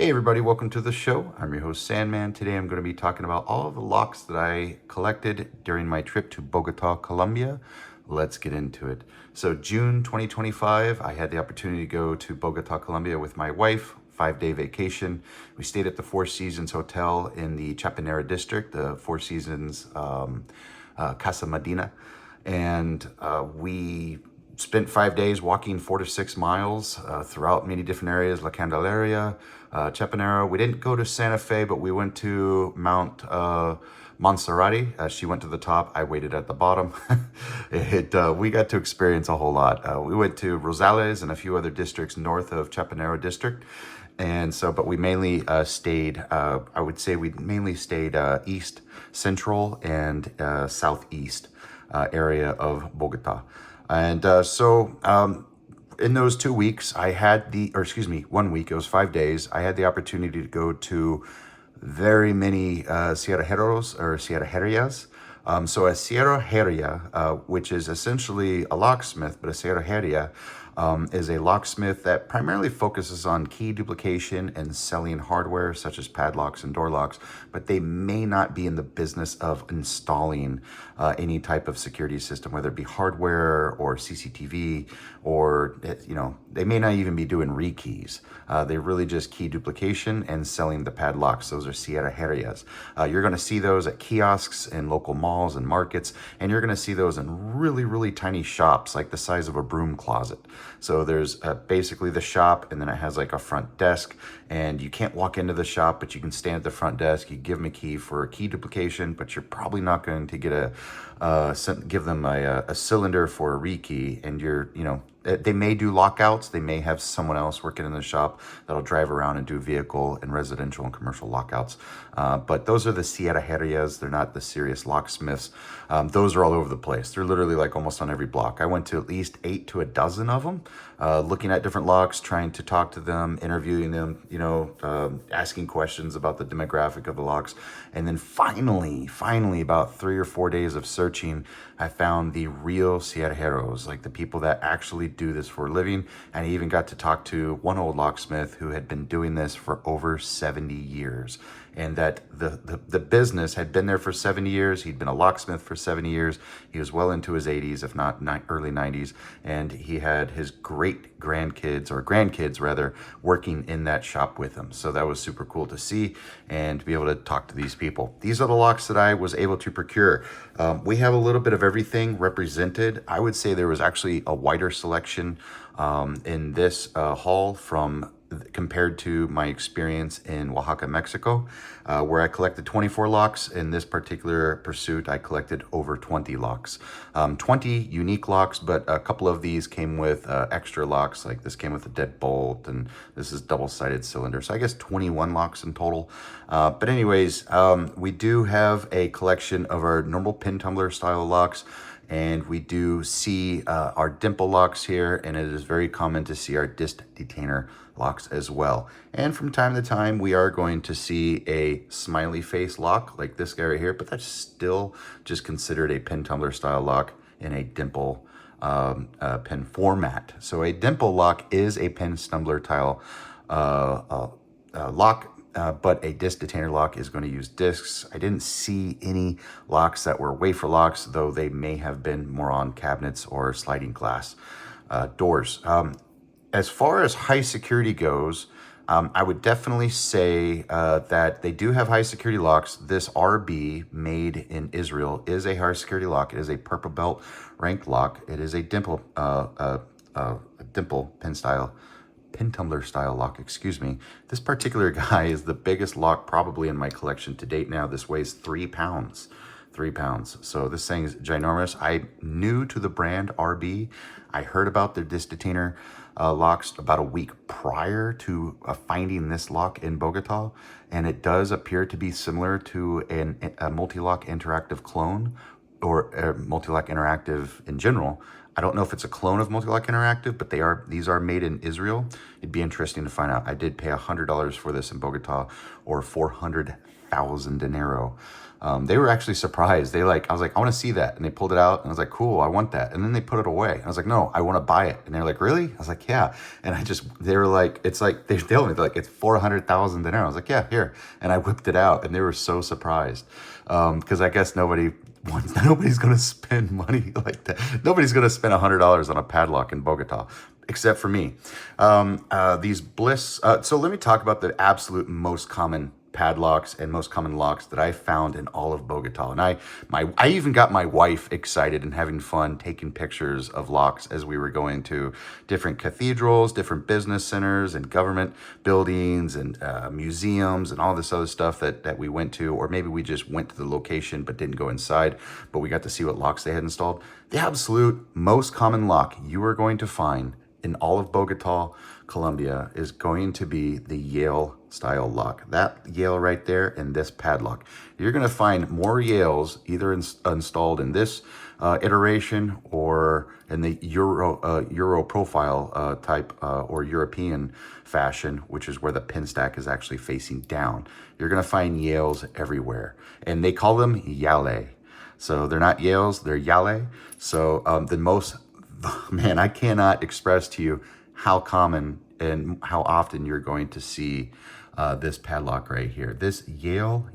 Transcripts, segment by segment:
Hey everybody, welcome to the show. I'm your host Sandman. Today I'm going to be talking about all of the locks that I collected during my trip to Bogota, Colombia. Let's get into it. So June 2025, I had the opportunity to go to Bogota, Colombia with my wife, 5-day vacation. We stayed at the Four Seasons Hotel in the Chapinera district, the Four Seasons Casa Medina. And we spent 5 days walking 4 to 6 miles throughout many different areas, La Candelaria, Chapinera. We didn't go to Santa Fe, but we went to Mount Monserrate. She went to the top. I waited at the bottom. We got to experience a whole lot. We went to Rosales and a few other districts north of Chapinera district. And so, but we mainly stayed, I would say we mainly stayed east, central, and southeast area of Bogota. And in those 2 weeks, I had 1 week, it was 5 days, I had the opportunity to go to very many cierrejeros or cierrejerias. So a cierrejeria, which is essentially a locksmith, but a cierrejeria is a locksmith that primarily focuses on key duplication and selling hardware such as padlocks and door locks, but they may not be in the business of installing any type of security system, whether it be hardware or CCTV, or they may not even be doing rekeys. They're really just key duplication and selling the padlocks. Those are cierrejerias. You're going to see those at kiosks in local malls and markets, and you're going to see those in really, really tiny shops, like the size of a broom closet. So there's basically the shop, and then it has like a front desk, and you can't walk into the shop, but you can stand at the front desk. You give them a key for a key duplication, but you're probably not going to get give them a cylinder for a rekey, and they may do lockouts. They may have someone else working in the shop that'll drive around and do vehicle and residential and commercial lockouts. But those are the cierrejerias. They're not the serious locksmiths. Those are all over the place. They're literally like almost on every block. I went to at least 8 to a dozen of them, looking at different locks, trying to talk to them, interviewing them, asking questions about the demographic of the locks. And then finally, about 3 or 4 days of searching, I found the real cierrejeros, like the people that actually do this for a living. And I even got to talk to one old locksmith who had been doing this for over 70 years. And that the business had been there for 70 years. He'd been a locksmith for 70 years. He was well into his 80s, if not early 90s. And he had his great grandkids, or grandkids rather, working in that shop with him. So that was super cool to see and to be able to talk to these people. These are the locks that I was able to procure. We have a little bit of everything represented. I would say there was actually a wider selection in this haul compared to my experience in Oaxaca, Mexico, where I collected 24 locks. In this particular pursuit, I collected over 20 locks. 20 unique locks, but a couple of these came with extra locks, like this came with a deadbolt, and this is double-sided cylinder. So I guess 21 locks in total. But anyways, we do have a collection of our normal pin tumbler style locks, and we do see our dimple locks here, and it is very common to see our disc detainer locks as well. And from time to time, we are going to see a smiley face lock like this guy right here, but that's still just considered a pin tumbler style lock in a dimple pin format. So a dimple lock is a pin tumbler style lock. But a disc detainer lock is going to use discs. I didn't see any locks that were wafer locks, though they may have been more on cabinets or sliding glass doors. As far as high security goes, I would definitely say that they do have high security locks. This RB made in Israel is a high security lock. It is a purple belt ranked lock. It is a dimple pin tumbler style lock, excuse me. This particular guy is the biggest lock probably in my collection to date now. This weighs 3 pounds. 3 pounds. So this thing is ginormous. I'm new to the brand RB. I heard about their disc detainer locks about a week prior to finding this lock in Bogota, and it does appear to be similar to a multi-lock interactive clone, or Multilock Interactive in general, I don't know if it's a clone of Multilock Interactive, but these are made in Israel. It'd be interesting to find out. I did pay $100 for this in Bogota, or 400,000 dinero. They were actually surprised. I was like, I want to see that. And they pulled it out and I was like, cool, I want that. And then they put it away. I was like, no, I want to buy it. And they're like, really? I was like, yeah. And they were like, it's like, they told me, they're like, it's 400,000 dinero. I was like, yeah, here. And I whipped it out and they were so surprised. Because I guess nobody's going to spend money like that. Nobody's going to spend $100 on a padlock in Bogota, except for me. These Bliss. So let me talk about the absolute most common padlocks and most common locks that I found in all of Bogota. And I even got my wife excited and having fun taking pictures of locks as we were going to different cathedrals, different business centers and government buildings and museums and all this other stuff that we went to, or maybe we just went to the location but didn't go inside, but we got to see what locks they had installed. The absolute most common lock you are going to find in all of Bogota, Colombia, is going to be the Yale style lock. That Yale right there and this padlock. You're going to find more Yales either installed in this iteration or in the Euro profile type or European fashion, which is where the pin stack is actually facing down. You're going to find Yales everywhere, and they call them Yale. So they're not Yales, they're Yale. So man, I cannot express to you how common and how often you're going to see this padlock right here. This Yale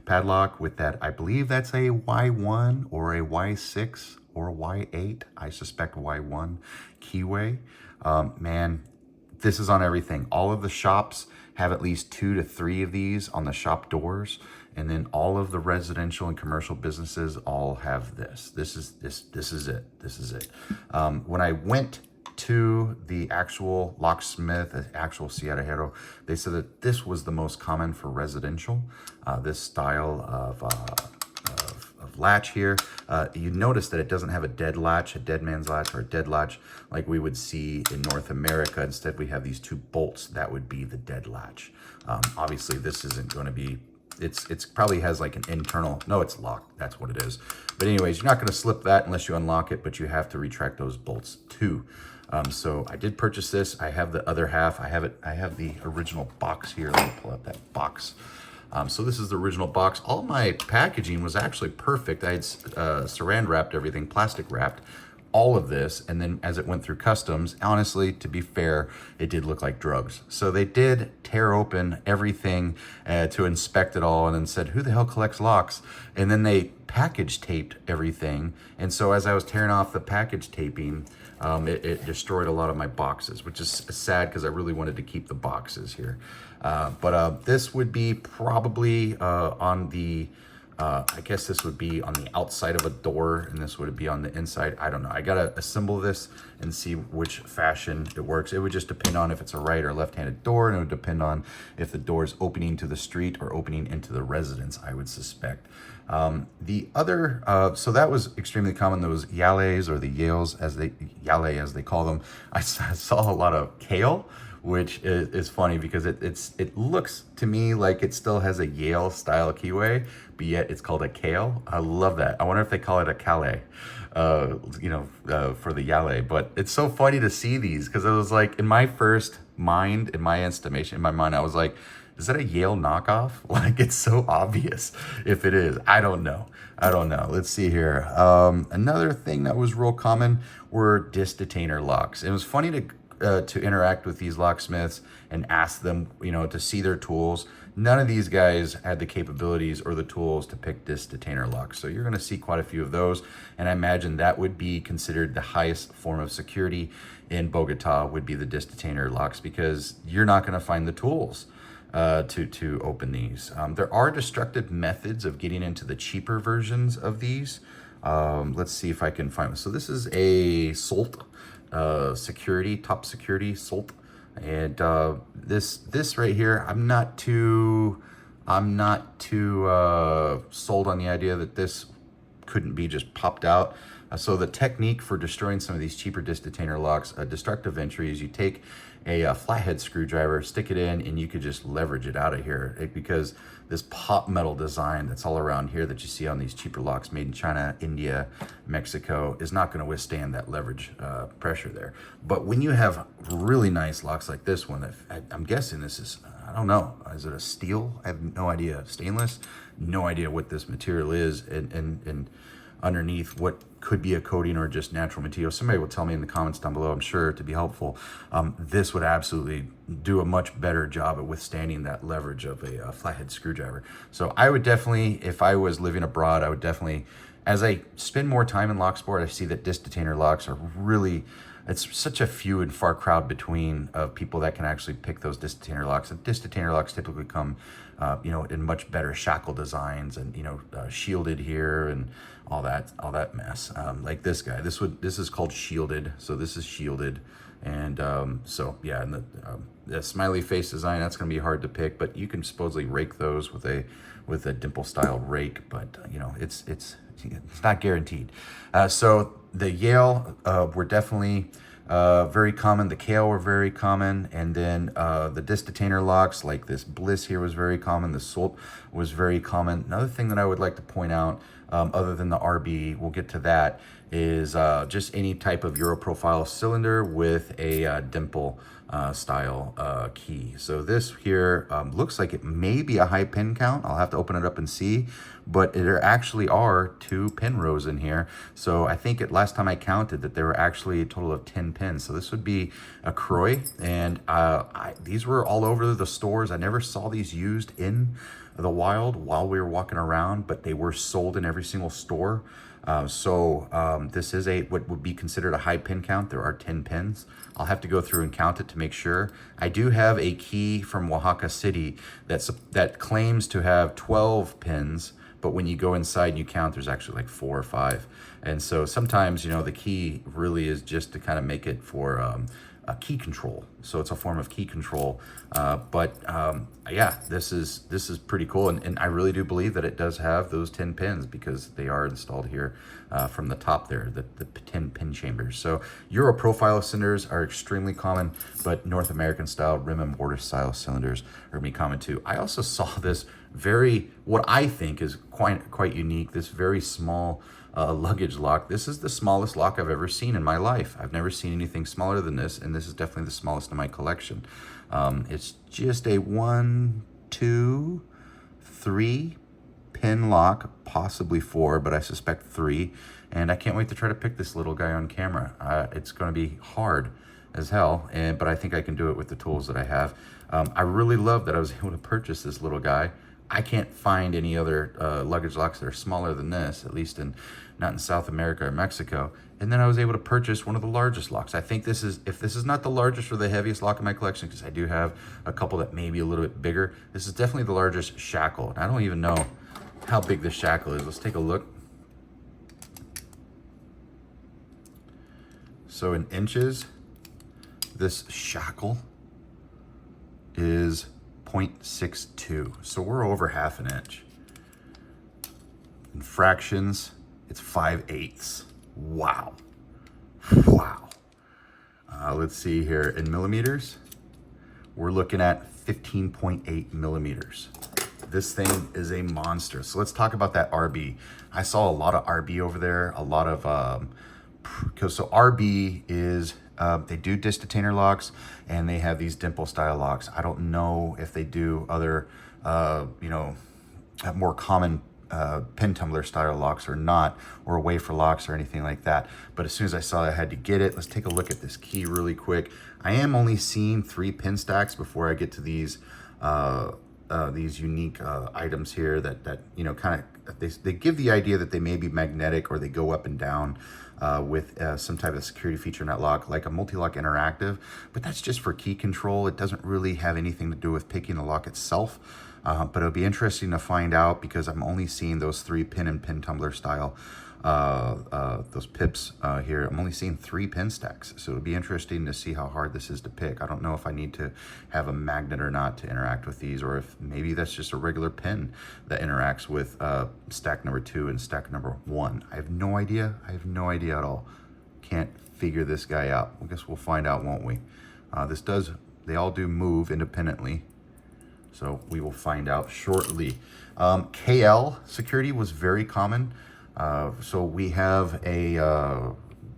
padlock with that, I believe that's a Y1 or a Y6 or a Y8. I suspect Y1 keyway. Man, this is on everything. All of the shops have at least 2 to 3 of these on the shop doors. And then all of the residential and commercial businesses all have this. This is it. When I went to the actual locksmith, the actual Sierrajero, they said that this was the most common for residential. This style of latch here. You notice that it doesn't have a dead latch, a dead man's latch, or a dead latch like we would see in North America. Instead, we have these 2 bolts. That would be the dead latch. Obviously, this isn't going to be. It's probably has like an internal. No, it's locked. That's what it is. But anyways, you're not going to slip that unless you unlock it. But you have to retract those bolts too. So I did purchase this. I have the other half. I have the original box here. Let me pull out that box. So this is the original box. All my packaging was actually perfect. I had saran wrapped everything, plastic wrapped, all of this. And then as it went through customs, honestly, to be fair, it did look like drugs. So they did tear open everything to inspect it all and then said, who the hell collects locks? And then they package taped everything. And so as I was tearing off the package taping, it destroyed a lot of my boxes, which is sad because I really wanted to keep the boxes here. But this would be probably on the, I guess this would be on the outside of a door, and this would be on the inside. I don't know. I got to assemble this and see which fashion it works. It would just depend on if it's a right or left-handed door, and it would depend on if the door is opening to the street or opening into the residence, I would suspect. The other, so that was extremely common, those Yales or the Yale as they call them. I saw a lot of kale, which is funny because it looks to me like it still has a Yale style keyway, but yet it's called a kale. I love that. I wonder if they call it a Calais, for the Yale. But it's so funny to see these because it was like in my mind, I was like, is that a Yale knockoff? Like, it's so obvious if it is. I don't know. Let's see here. Another thing that was real common were disc detainer locks. It was funny to interact with these locksmiths and ask them, to see their tools. None of these guys had the capabilities or the tools to pick disc detainer locks. So you're going to see quite a few of those. And I imagine that would be considered the highest form of security in Bogota would be the disc detainer locks, because you're not going to find the tools to open these. There are destructive methods of getting into the cheaper versions of these. Let's see if I can find. So this is a Solt security, top security Solt, and this right here, I'm not too sold on the idea that this couldn't be just popped out. So the technique for destroying some of these cheaper disc detainer locks, destructive entry, is you take a flathead screwdriver, stick it in, and you could just leverage it out of here, because this pop metal design that's all around here that you see on these cheaper locks made in China, India, Mexico is not going to withstand that leverage pressure there. But when you have really nice locks like this one, I'm guessing this is, I don't know, is it a steel? I have no idea. Stainless? No idea what this material is, and underneath what could be a coating or just natural material. Somebody will tell me in the comments down below, I'm sure, to be helpful. This would absolutely do a much better job at withstanding that leverage of a flathead screwdriver. So I would definitely, if I was living abroad, I would definitely, as I spend more time in Locksport, I see that disc detainer locks are really, it's such a few and far crowd between of people that can actually pick those disc detainer locks. And disc detainer locks typically come, in much better shackle designs and, shielded here and all that mess. Like this guy, this is called shielded. So this is shielded. And so yeah, and the smiley face design, that's going to be hard to pick, but you can supposedly rake those with a dimple style rake, but it's not guaranteed. So the Yale were definitely very common. The Kale were very common. And then the disc detainer locks like this Bliss here was very common. The Salt was very common. Another thing that I would like to point out, other than the RB, we'll get to that, is just any type of Euro profile cylinder with a dimple style key. So this here looks like it may be a high pin count. I'll have to open it up and see, but there actually are 2 pin rows in here. So I think last time I counted that there were actually a total of 10 pins. So this would be a Croy, and these were all over the stores. I never saw these used in the wild while we were walking around, but they were sold in every single store. This is what would be considered a high pin count. There are 10 pins. I'll have to go through and count it to make sure. I do have a key from Oaxaca City that claims to have 12 pins, but when you go inside and you count, there's actually like 4 or 5. And so sometimes, the key really is just to kind of make it for a key control. So it's a form of key control. Yeah, this is pretty cool. And I really do believe that it does have those 10 pins because they are installed here from the top there, the 10 pin chambers. So Euro profile cylinders are extremely common, but North American style rim and mortar style cylinders are going to be common too. I also saw this what I think is quite unique, this very small luggage lock. This is the smallest lock I've ever seen in my life. I've never seen anything smaller than this, and this is definitely the smallest in my collection. It's just a 1, 2, 3 pin lock, possibly 4, but I suspect 3. And I can't wait to try to pick this little guy on camera. It's going to be hard as hell, but I think I can do it with the tools that I have. I really love that I was able to purchase this little guy. I can't find any other luggage locks that are smaller than this, at least not in South America or Mexico. And then I was able to purchase one of the largest locks. I think if this is not the largest or the heaviest lock in my collection, because I do have a couple that may be a little bit bigger, this is definitely the largest shackle. And I don't even know how big this shackle is. Let's take a look. So in inches, this shackle is 0.62. So we're over half an inch. In fractions, it's 5/8. Wow. Wow. Let's see here. In millimeters, we're looking at 15.8 millimeters. This thing is a monster. So let's talk about that RB. I saw a lot of RB over there, a lot of, so RB is, they do disc detainer locks, and they have these dimple style locks. I don't know if they do other, more common pin tumbler style locks or not, or wafer locks or anything like that. But as soon as I saw I had to get it, let's take a look at this key really quick. I am only seeing 3 pin stacks before I get to these unique items here that kind of, they give the idea that they may be magnetic or they go up and down with some type of security feature in that lock, like a multi-lock interactive, but that's just for key control. It doesn't really have anything to do with picking the lock itself. But it'll be interesting to find out because I'm only seeing those 3 pin and pin tumbler style, those pips here. I'm only seeing 3 pin stacks. So it'll be interesting to see how hard this is to pick. I don't know if I need to have a magnet or not to interact with these, or if maybe that's just a regular pin that interacts with stack number 2 and stack number 1. I have no idea. I have no idea at all. Can't figure this guy out. I guess we'll find out, won't we? They all do move independently. So we will find out shortly. KL security was very common. So we have a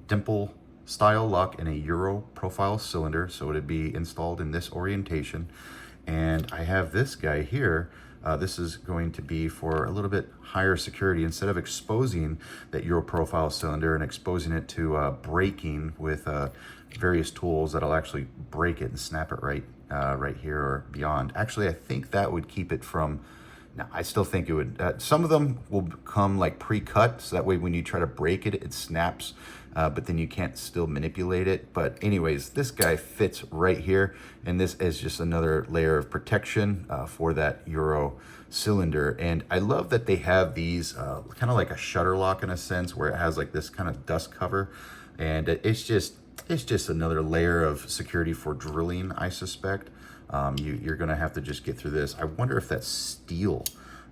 dimple style lock and a Euro profile cylinder. So it'd be installed in this orientation. And I have this guy here. This is going to be for a little bit higher security. Instead of exposing that Euro profile cylinder and exposing it to breaking with various tools that'll actually break it and snap it right here or beyond. Actually, I think that would keep it from, now I still think it would, some of them will come like pre-cut, so that way when you try to break it, it snaps, but then you can't still manipulate it. But anyways, this guy fits right here, and this is just another layer of protection for that Euro cylinder. And I love that they have these kind of like a shutter lock in a sense, where it has like this kind of dust cover, and it's just another layer of security for drilling, I suspect. You're gonna have to just get through this. I wonder if that's steel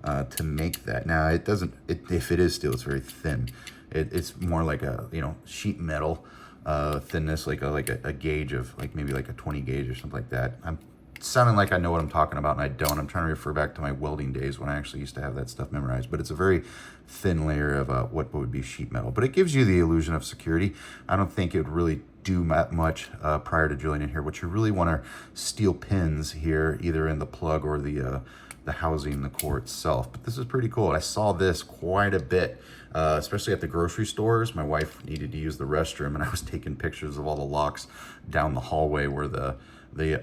to make that. Now it doesn't, if it is steel, it's very thin. It's more like a, sheet metal thinness, like a gauge of maybe like a 20 gauge or something like that. I'm sounding like I know what I'm talking about, and I don't. I'm trying to refer back to my welding days when I actually used to have that stuff memorized. But it's a very thin layer of what would be sheet metal. But it gives you the illusion of security. I don't think it would really do much prior to drilling in here. What you really want are steel pins here, either in the plug or the housing, the core itself. But this is pretty cool. I saw this quite a bit, especially at the grocery stores. My wife needed to use the restroom, and I was taking pictures of all the locks down the hallway where the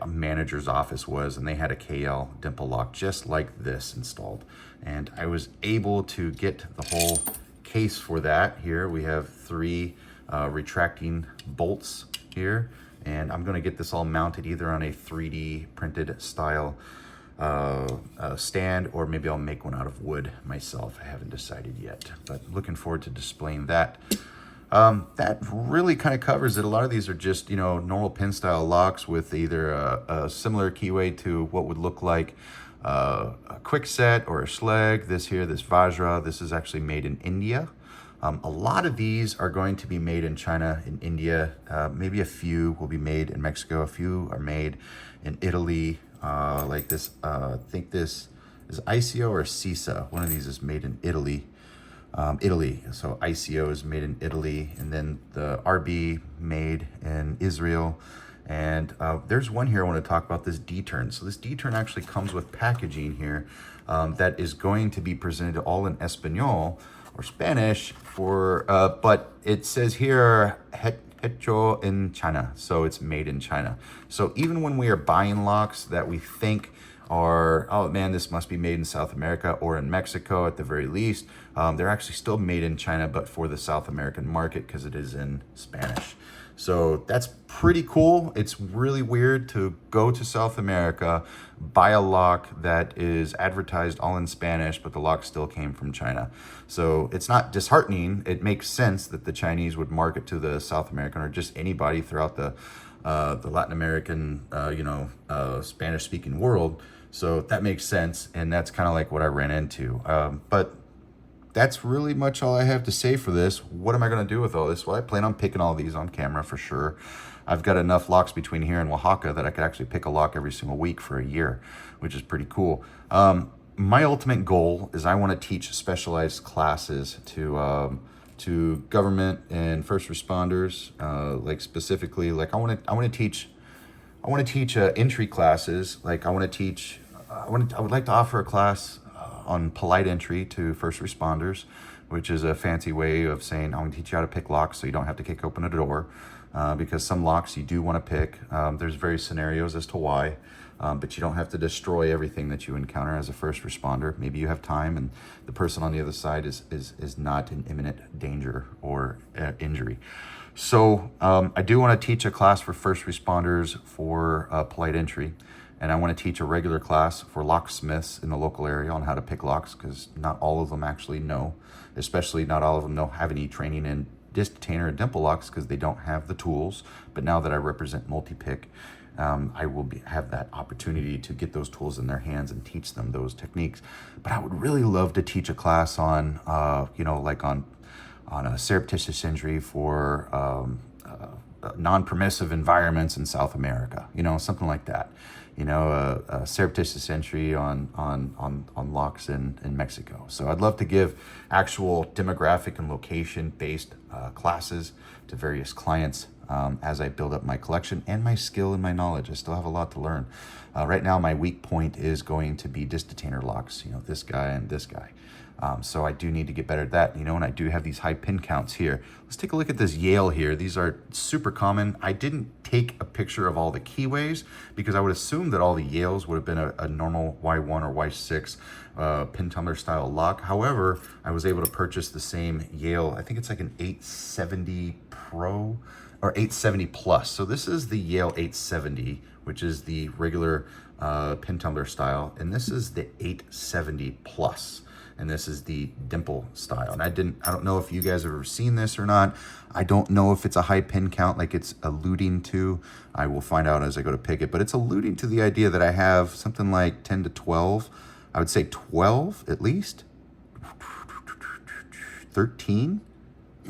manager's office was, and they had a KL dimple lock just like this installed. And I was able to get the whole case for that. Here we have 3 retracting bolts here, and I'm going to get this all mounted either on a 3D printed style stand, or maybe I'll make one out of wood myself. I haven't decided yet, but looking forward to displaying that. That really kind of covers it. A lot of these are just, normal pin style locks with either a similar keyway to what would look like a quick set or a Schleg. This Vajra, this is actually made in India. A lot of these are going to be made in China, in India. Maybe a few will be made in Mexico. A few are made in Italy. Like this, I think this is ICO or CISA. One of these is made in Italy. So ICO is made in Italy, and then the RB made in Israel. And there's one here I want to talk about, this D-turn. So this D-turn actually comes with packaging here that is going to be presented all in Espanol or Spanish but it says here hecho in China, so it's made in China. So even when we are buying locks that we think are, oh man, this must be made in South America or in Mexico at the very least, they're actually still made in China, but for the South American market because it is in Spanish. So that's pretty cool. It's really weird to go to South America, buy a lock that is advertised all in Spanish, but the lock still came from China. So it's not disheartening. It makes sense that the Chinese would market to the South American or just anybody throughout the Latin American, Spanish-speaking world. So that makes sense, and that's kind of like what I ran into. But that's really much all I have to say for this. What am I going to do with all this? Well, I plan on picking all these on camera for sure. I've got enough locks between here and Oaxaca that I could actually pick a lock every single week for a year, which is pretty cool. My ultimate goal is I want to teach specialized classes to government and first responders. Like specifically, like I want to teach entry classes. Like I would like to offer a class on polite entry to first responders, which is a fancy way of saying I want to teach you how to pick locks so you don't have to kick open a door, because some locks you do want to pick. There's various scenarios as to why, but you don't have to destroy everything that you encounter as a first responder. Maybe you have time and the person on the other side is not in imminent danger or injury. So I do want to teach a class for first responders for polite entry. And I want to teach a regular class for locksmiths in the local area on how to pick locks, because not all of them actually know, especially not all of them have any training in disc detainer and dimple locks because they don't have the tools. But now that I represent Multipick, I will have that opportunity to get those tools in their hands and teach them those techniques. But I would really love to teach a class on, like on a surreptitious injury for non-permissive environments in South America, something like that. A surreptitious entry on locks in Mexico. So I'd love to give actual demographic and location-based classes to various clients as I build up my collection and my skill and my knowledge. I still have a lot to learn. Right now, my weak point is going to be disc detainer locks, this guy and this guy. So I do need to get better at that, and I do have these high pin counts here. Let's take a look at this Yale here. These are super common. I didn't take a picture of all the keyways because I would assume that all the Yales would have been a normal Y1 or Y6 pin tumbler style lock. However, I was able to purchase the same Yale. I think it's like an 870 Pro or 870 Plus. So this is the Yale 870, which is the regular pin tumbler style, and this is the 870 Plus. And this is the dimple style. And I don't know if you guys have ever seen this or not. I don't know if it's a high pin count like it's alluding to. I will find out as I go to pick it, but it's alluding to the idea that I have something like 10 to 12. I would say 12 at least. 13.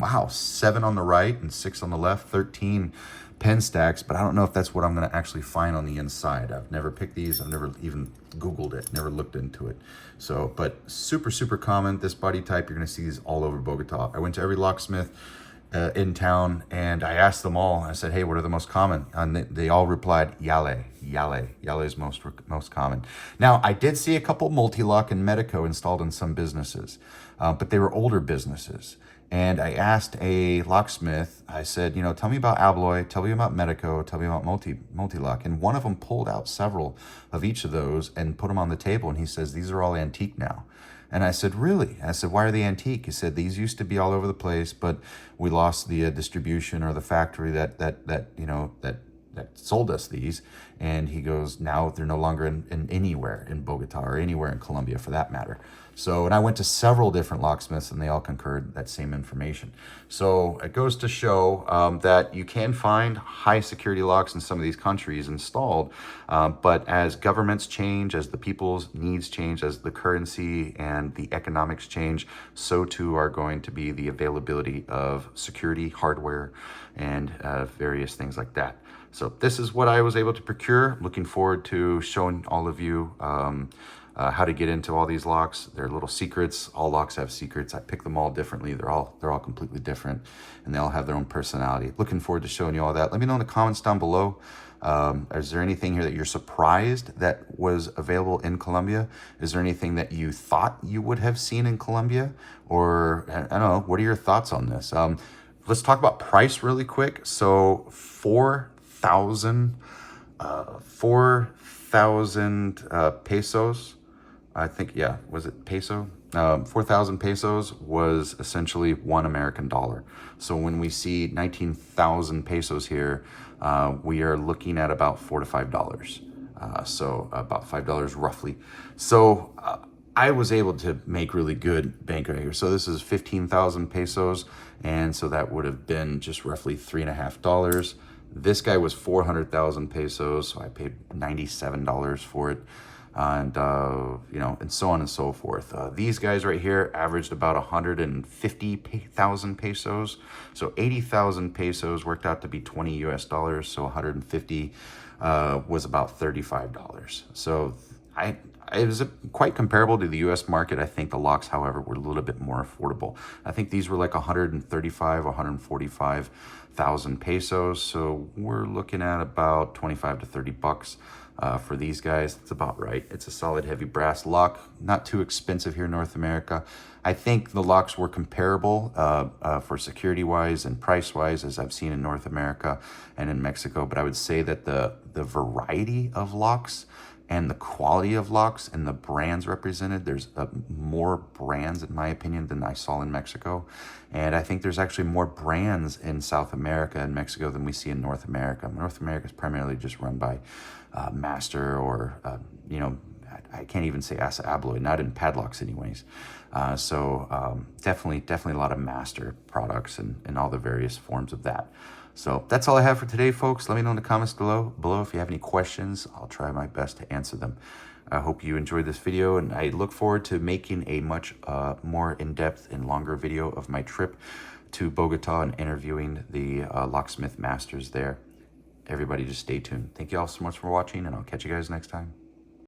Wow, 7 on the right and 6 on the left, 13 pen stacks, but I don't know if that's what I'm gonna actually find on the inside. I've never picked these. I've never even Googled it, never looked into it. So, but super, super common. This body type, you're gonna see these all over Bogota. I went to every locksmith in town and I asked them all, I said, hey, what are the most common? And they all replied, Yale. Yale is most common. Now, I did see a couple multi-lock and Medico installed in some businesses, but they were older businesses. And I asked a locksmith, I said, tell me about Abloy, tell me about Medico, tell me about Multilock. And one of them pulled out several of each of those and put them on the table. And he says, these are all antique now. And I said, really? I said, why are they antique? He said, these used to be all over the place, but we lost the distribution or the factory that sold us these. And he goes, now they're no longer in anywhere in Bogota or anywhere in Colombia for that matter. So, and I went to several different locksmiths and they all concurred that same information. So it goes to show that you can find high security locks in some of these countries installed, but as governments change, as the people's needs change, as the currency and the economics change, so too are going to be the availability of security hardware and various things like that. So this is what I was able to procure. Looking forward to showing all of you how to get into all these locks. They're little secrets. All locks have secrets. I pick them all differently. They're all completely different, and they all have their own personality. Looking forward to showing you all that. Let me know in the comments down below. Is there anything here that you're surprised that was available in Colombia? Is there anything that you thought you would have seen in Colombia? Or I don't know, what are your thoughts on this? Let's talk about price really quick. So 4,000 pesos. I think, yeah, was it peso? 4,000 pesos was essentially $1 American dollar. So when we see 19,000 pesos here, we are looking at about $4 to $5. So about $5 roughly. So I was able to make really good bank right here. So this is 15,000 pesos. And so that would have been just roughly $3.50. This guy was 400,000 pesos. So I paid $97 for it. And, and so on and so forth. These guys right here averaged about 150,000 pesos. So 80,000 pesos worked out to be 20 US dollars. So 150 was about $35. So it was quite comparable to the US market. I think the locks, however, were a little bit more affordable. I think these were like 135, 145,000 pesos. So we're looking at about 25 to 30 bucks. For these guys, it's about right. It's a solid heavy brass lock, not too expensive here in North America. I think the locks were comparable for security wise and price wise as I've seen in North America and in Mexico, but I would say that the variety of locks and the quality of locks and the brands represented, there's more brands in my opinion than I saw in Mexico. And I think there's actually more brands in South America and Mexico than we see in North America. North America is primarily just run by Master or, I can't even say asa abloy, not in padlocks anyways. Definitely a lot of master products and all the various forms of that. So that's all I have for today, folks. Let me know in the comments below if you have any questions. I'll try my best to answer them. I hope you enjoyed this video, and I look forward to making a much more in-depth and longer video of my trip to Bogota and interviewing the locksmith masters there. Everybody just stay tuned. Thank you all so much for watching, and I'll catch you guys next time.